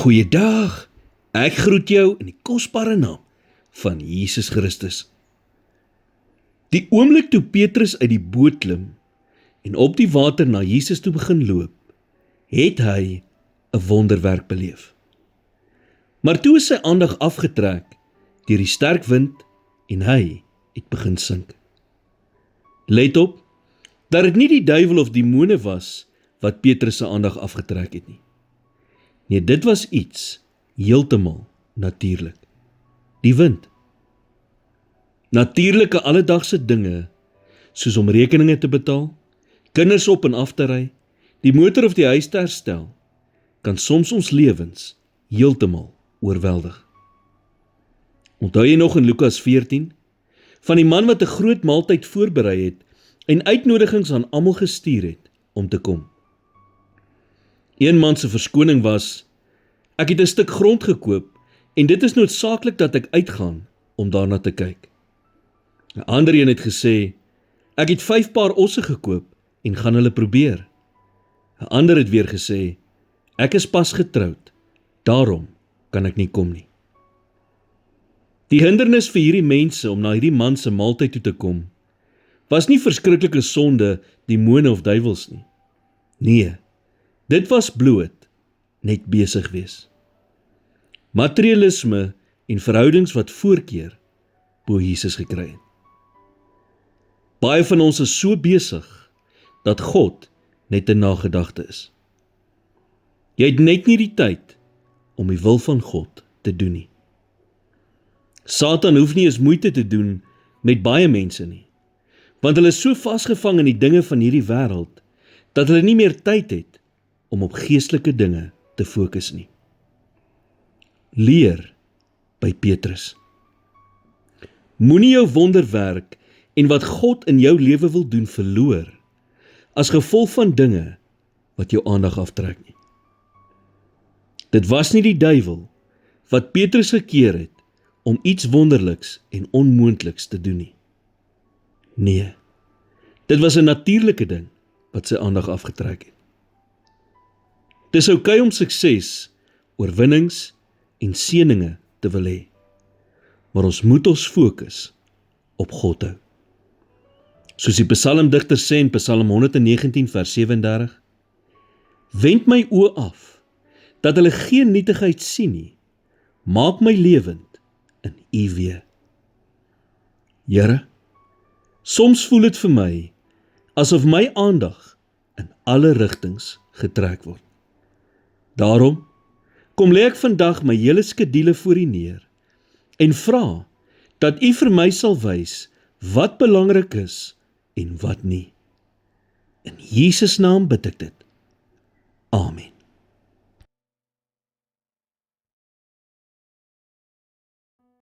Goeiedag, ek groet jou in die kosbare naam van Jesus Christus. Die oomblik toe Petrus uit die boot klim en op die water na Jesus toe begin loop, het hy 'n wonderwerk beleef. Maar toe is sy aandag afgetrek deur die sterk wind en hy het begin sink. Let op, dat dit nie die duiwel of demone was wat Petrus se aandag afgetrek het nie. Nee, dit was iets heeltemal natuurlik. Die wind. Natuurlike alledagse dinge, soos om rekeninge te betaal, kinders op en af te ry, die motor of die huis te herstel, kan soms ons lewens heeltemal oorweldig. Onthou jy nog in Lukas 14, van die man wat 'n groot maaltyd voorberei het en uitnodigings aan almal gestuur het om te kom. Een man se verskoning was: ek het 'n stuk grond gekoop en dit is noodsaaklik dat ek uitgaan om daarna te kyk. 'n Ander een het gesê: ek het 5 paar osse gekoop en gaan hulle probeer. 'n Ander het weer gesê: ek is pas getroud, daarom kan ek nie kom nie. Die hindernis vir hierdie mense om na hierdie man se maaltyd toe te kom, was nie verskriklike sonde, demone of duiwels nie. Nee, dit was bloot net besig wees. Materialisme en verhoudings wat voorkeur bo Jesus gekry het. Baie van ons is so besig dat God net 'n nagedagte is. Jy het net nie die tyd om die wil van God te doen nie. Satan hoef nie eens moeite te doen met baie mense nie, want hulle is so vasgevang in die dinge van hierdie wêreld, dat hulle nie meer tyd het om op geestelike dinge te fokus nie. Leer by Petrus. Moenie jou wonderwerk en wat God in jou lewe wil doen verloor, as gevolg van dinge wat jou aandag aftrek nie. Dit was nie die duiwel wat Petrus gekeer het om iets wonderliks en onmoontliks te doen nie. Nee, dit was 'n natuurlike ding wat sy aandag afgetrek het. Dis oukei om sukses, oorwinnings en seëninge te wil hê, maar ons moet ons fokus op God hou. Soos die psalmdigter sê in Psalm 119 vers 37, wend my oë af, dat hulle geen nietigheid sien nie, maak my lewend in U weë. Here, soms voel dit vir my asof my aandag in alle rigtings getrek word. Daarom kom lê ek vandag my hele skedule voor U neer en vra dat U vir my sal wys wat belangrik is en wat nie. In Jesus naam bid ek dit. Amen.